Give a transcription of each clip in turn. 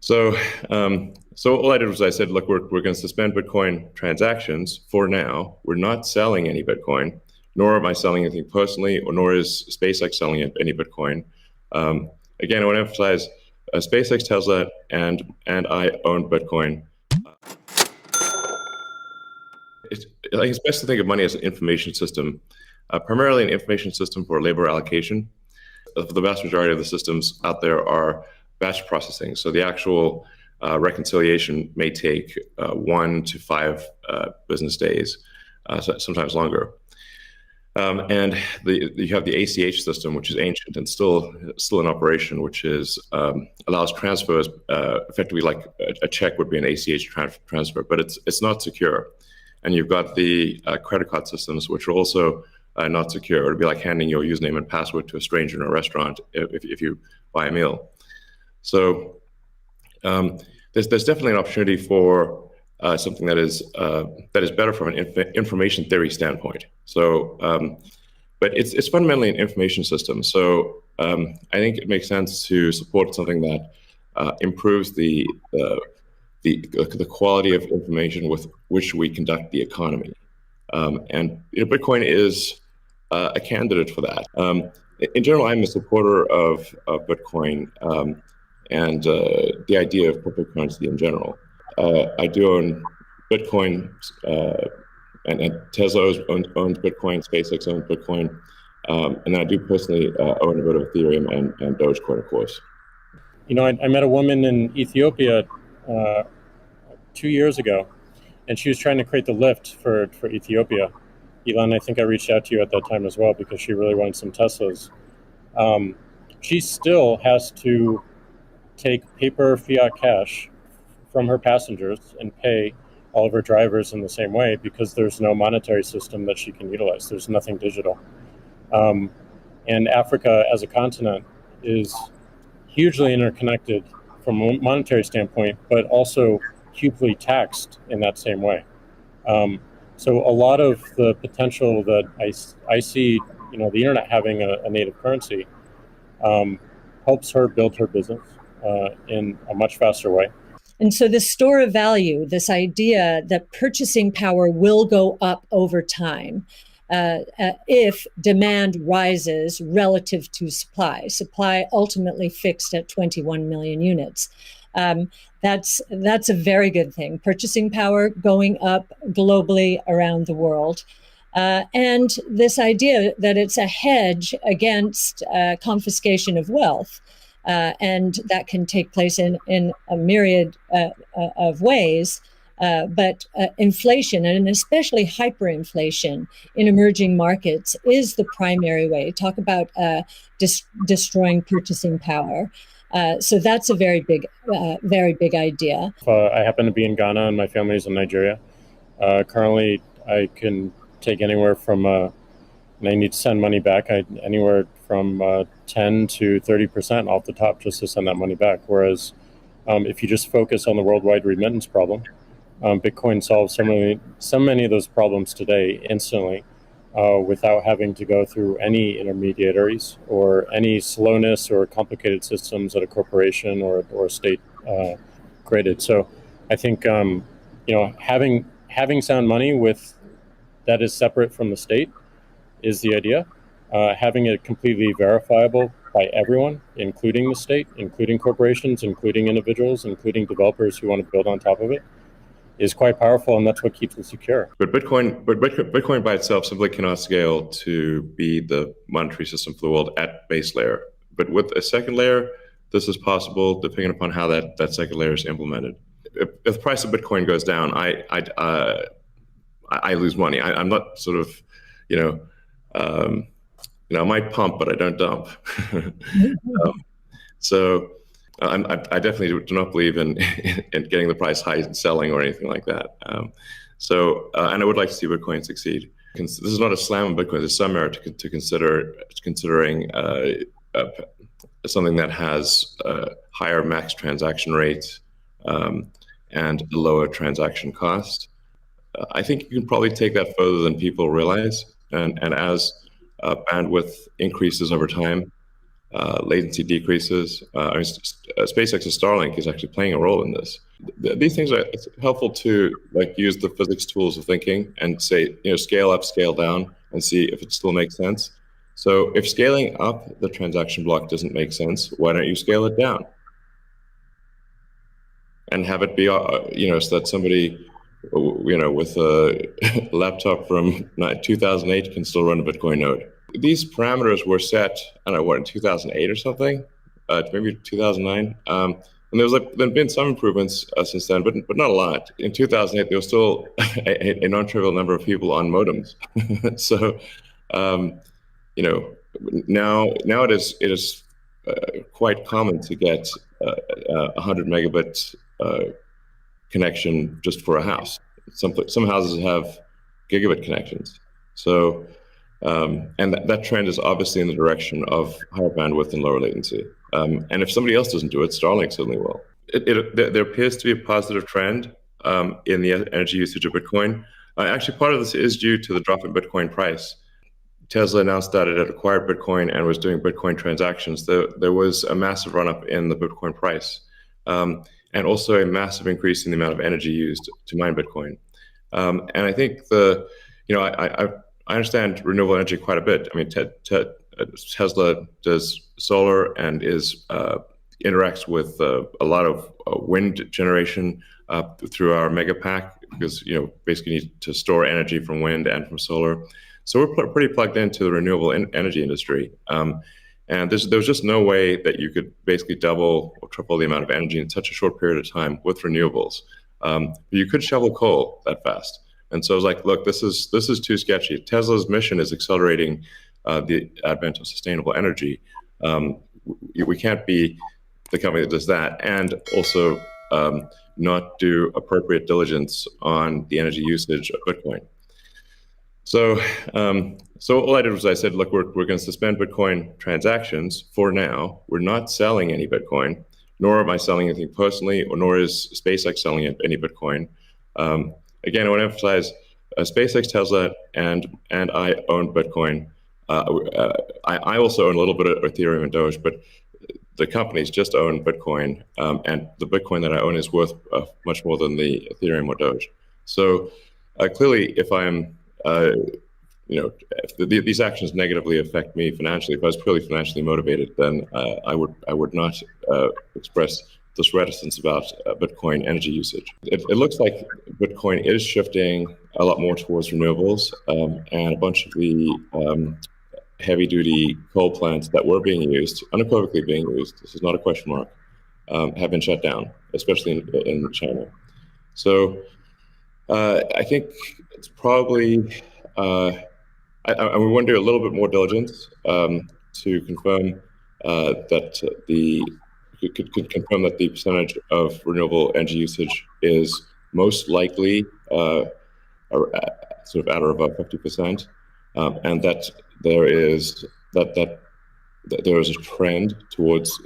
So, so all I did was I said, look, we're going to suspend Bitcoin transactions for now. We're not selling any Bitcoin, nor am I selling anything personally, or nor is SpaceX selling any Bitcoin. Again, I want to emphasize, SpaceX, Tesla, and I own Bitcoin. I think it's best to think of money as an information system, primarily an information system for labor allocation. The vast majority of the systems out there are batch processing. So the actual reconciliation may take 1 to 5 business days, sometimes longer. And you have the ACH system, which is ancient and still in operation, which is allows transfers effectively like a check would be an ACH transfer, but it's not secure. And you've got the credit card systems, which are also not secure. It would be like handing your username and password to a stranger in a restaurant if you buy a meal. So there's definitely an opportunity for something that is better from an information theory standpoint. So, but it's fundamentally an information system. So I think it makes sense to support something that improves the quality of information with which we conduct the economy. And Bitcoin is a candidate for that. In general, I'm a supporter of Bitcoin and the idea of cryptocurrency in general. I do own Bitcoin, and Tesla owns Bitcoin, SpaceX owns Bitcoin, and I do personally own a bit of Ethereum and Dogecoin, of course. I met a woman in Ethiopia 2 years ago, and she was trying to create the lift for Ethiopia. Elon, I think I reached out to you at that time as well because she really wanted some Teslas. She still has to take paper fiat cash from her passengers and pay all of her drivers in the same way because there's no monetary system that she can utilize. There's nothing digital. And Africa as a continent is hugely interconnected from a monetary standpoint, but also hugely taxed in that same way. So a lot of the potential that I see, the internet having a native currency helps her build her business in a much faster way. And so the store of value, this idea that purchasing power will go up over time if demand rises relative to supply ultimately fixed at 21 million units. That's a very good thing. Purchasing power going up globally around the world. And this idea that it's a hedge against confiscation of wealth. And that can take place in a myriad of ways. But inflation, and especially hyperinflation in emerging markets, is the primary way. Talk about destroying purchasing power. So that's a very big idea. I happen to be in Ghana and my family's in Nigeria. Currently, I can take anywhere from, and I need to send money back, anywhere from 10 to 30% off the top just to send that money back. Whereas if you just focus on the worldwide remittance problem, Bitcoin solves so many of those problems today instantly without having to go through any intermediaries or any slowness or complicated systems that a corporation or a state created. So I think having sound money that is separate from the state is the idea. Having it completely verifiable by everyone, including the state, including corporations, including individuals, including developers who want to build on top of it, is quite powerful, and that's what keeps it secure. But Bitcoin by itself simply cannot scale to be the monetary system for the world at base layer. But with a second layer, this is possible depending upon how that second layer is implemented. If the price of Bitcoin goes down, I lose money. I'm not sort of, I might pump, but I don't dump. So I definitely do not believe in getting the price high and selling or anything like that. And I would like to see Bitcoin succeed. This is not a slam on Bitcoin. There's some merit to considering something that has higher max transaction rates and a lower transaction cost. I think you can probably take that further than people realize. And as bandwidth increases over time, latency decreases. SpaceX's Starlink is actually playing a role in this. These things are helpful to use the physics tools of thinking and say, scale up, scale down, and see if it still makes sense. So if scaling up the transaction block doesn't make sense, why don't you scale it down? And have it be, so that somebody, with a laptop from 2008 can still run a Bitcoin node. These parameters were set, I don't know, in 2008 or something, maybe 2009. And there've been some improvements since then, but not a lot. In 2008, there was still a non-trivial number of people on modems. So, now it is quite common to get 100 megabit connection just for a house. Some houses have gigabit connections. So, and that trend is obviously in the direction of higher bandwidth and lower latency. And if somebody else doesn't do it, Starlink certainly will. There appears to be a positive trend in the energy usage of Bitcoin. Actually, part of this is due to the drop in Bitcoin price. Tesla announced that it had acquired Bitcoin and was doing Bitcoin transactions. There was a massive run-up in the Bitcoin price, and also a massive increase in the amount of energy used to mine Bitcoin. And I think I understand renewable energy quite a bit. I mean, Tesla does solar and interacts with a lot of wind generation through our mega pack, because basically need to store energy from wind and from solar. So we're pretty plugged into the renewable energy industry. And there's just no way that you could basically double or triple the amount of energy in such a short period of time with renewables. But you could shovel coal that fast. And so I was like, look, this is too sketchy. Tesla's mission is accelerating the advent of sustainable energy. We can't be the company that does that and also not do appropriate diligence on the energy usage of Bitcoin. So all I did was I said, look, we're going to suspend Bitcoin transactions for now. We're not selling any Bitcoin, nor am I selling anything personally, nor is SpaceX selling any Bitcoin. Again, I want to emphasize SpaceX, Tesla, and I own Bitcoin. I also own a little bit of Ethereum and Doge, but the companies just own Bitcoin, and the Bitcoin that I own is worth much more than the Ethereum or Doge. So clearly, if I'm if these actions negatively affect me financially, if I was purely financially motivated, then I would not express this reticence about Bitcoin energy usage. It looks like Bitcoin is shifting a lot more towards renewables, and a bunch of the heavy-duty coal plants that were being used, unequivocally being used, this is not a question mark, have been shut down, especially in China. So I think it's probably, I we want to do a little bit more diligence to confirm could confirm that the percentage of renewable energy usage is most likely sort of at or above 50%, and that there is a trend towards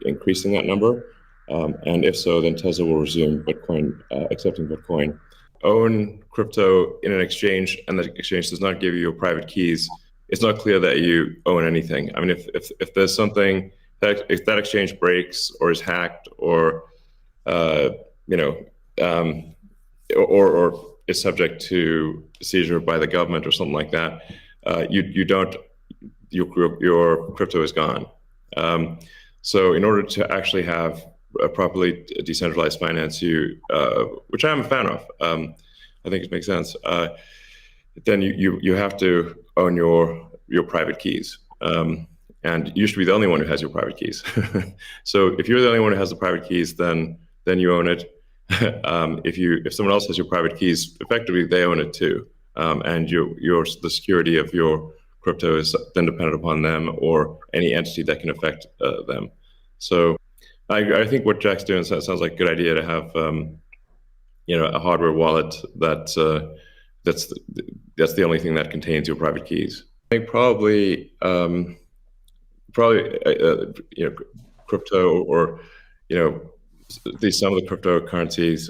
increasing that number. And if so, then Tesla will resume Bitcoin, accepting Bitcoin. Own crypto in an exchange, and the exchange does not give you your private keys. It's not clear that you own anything. I mean, if there's something that if that exchange breaks or is hacked or or is subject to seizure by the government or something like that, your crypto is gone. So in order to actually have a properly decentralized finance, which I'm a fan of, I think it makes sense. Then you have to own your private keys, and you should be the only one who has your private keys. So if you're the only one who has the private keys, then you own it. If someone else has your private keys, effectively they own it too, and the security of your crypto is then dependent upon them or any entity that can affect them. So I think what Jack's doing sounds like a good idea to have a hardware wallet that's the only thing that contains your private keys. I think probably crypto or at least some of the cryptocurrencies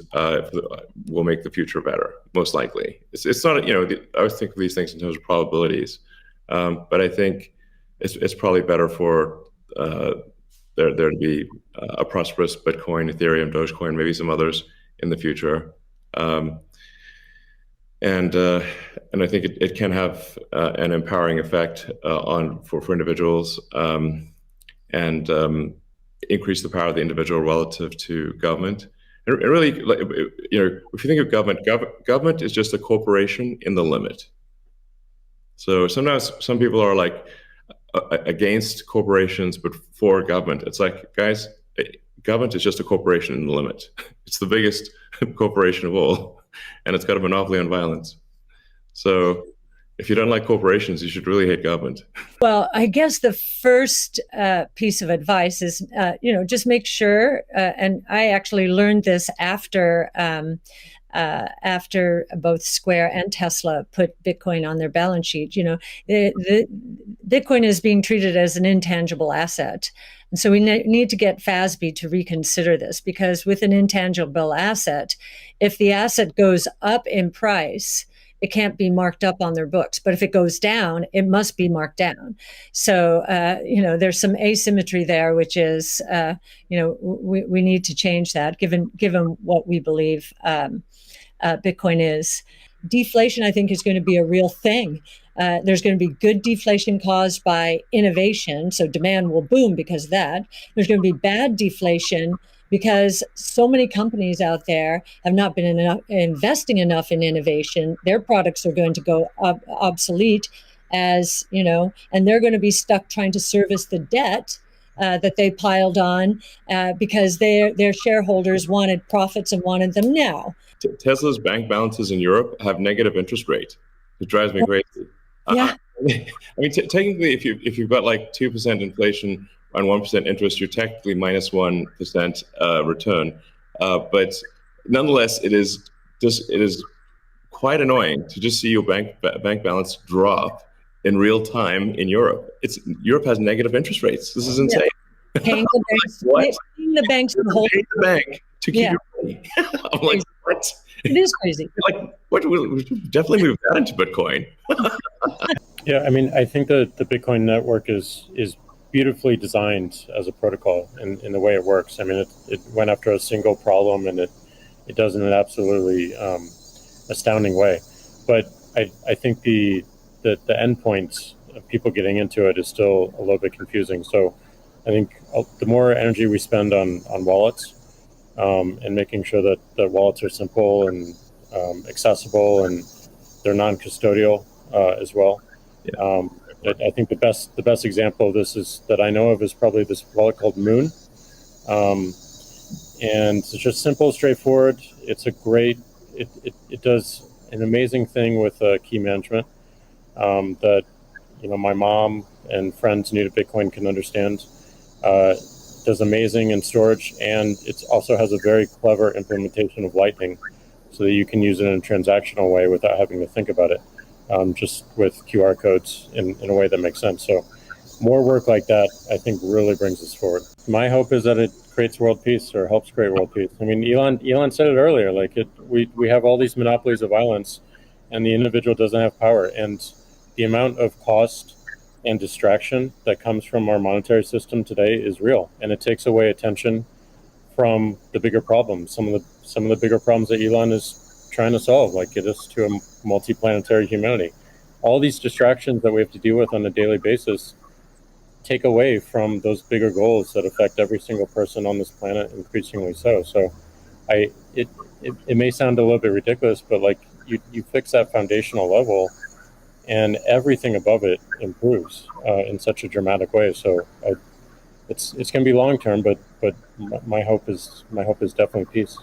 will make the future better, most likely. It's not, I always think of these things in terms of probabilities, but I think it's probably better for there to be a prosperous Bitcoin, Ethereum, Dogecoin, maybe some others in the future. And I think it can have an empowering effect for individuals, and increase the power of the individual relative to government. And really, if you think of government is just a corporation in the limit. So sometimes some people are like against corporations but for government. It's like, guys, government is just a corporation in the limit. It's the biggest corporation of all, and it's got a monopoly on violence. So if you don't like corporations, you should really hate government. Well, I guess the first piece of advice is, just make sure, and I actually learned this after both Square and Tesla put Bitcoin on their balance sheet. The Bitcoin is being treated as an intangible asset. And so we need to get FASB to reconsider this, because with an intangible asset, if the asset goes up in price, it can't be marked up on their books. But if it goes down, it must be marked down. So, there's some asymmetry there, which is, we need to change that given what we believe Bitcoin is. Deflation, I think, is going to be a real thing. There's going to be good deflation caused by innovation. So demand will boom because of that. There's going to be bad deflation because so many companies out there have not been investing enough in innovation. Their products are going to go obsolete, and they're going to be stuck trying to service the debt that they piled on because their shareholders wanted profits and wanted them now. Tesla's bank balances in Europe have negative interest rate. It drives me crazy. Yeah. Technically, if you've got like 2% inflation on 1% interest, you're technically minus 1% return. But nonetheless, it is quite annoying to just see your bank balance drop in real time in Europe. Europe has negative interest rates. This is insane. Yeah. Paying the banks to hold the bank to keep your money. I'm like, what? It is crazy. Like, what? We definitely move that into Bitcoin. Yeah, I think that the Bitcoin network is beautifully designed as a protocol in the way it works. It went after a single problem, and it does in an absolutely astounding way. But I think the endpoints of people getting into it is still a little bit confusing. So I think the more energy we spend on wallets and making sure that wallets are simple and accessible and they're non-custodial as well. Yeah. I think the best example of this that I know of is probably this wallet called Moon, and it's just simple, straightforward. It's it does an amazing thing with key management that my mom and friends new to Bitcoin can understand. Does amazing in storage, and it also has a very clever implementation of Lightning, so that you can use it in a transactional way without having to think about it. Just with QR codes in a way that makes sense. So more work like that, I think, really brings us forward. My hope is that it creates world peace, or helps create world peace. Elon said it earlier, we have all these monopolies of violence, and the individual doesn't have power. And the amount of cost and distraction that comes from our monetary system today is real, and it takes away attention from the bigger problems. Some of the bigger problems that Elon is trying to solve, like get us to a multi-planetary humanity. All these distractions that we have to deal with on a daily basis take away from those bigger goals that affect every single person on this planet, increasingly so. So it may sound a little bit ridiculous, but you fix that foundational level and everything above it improves in such a dramatic way. So it's going to be long term, but my hope is definitely peace.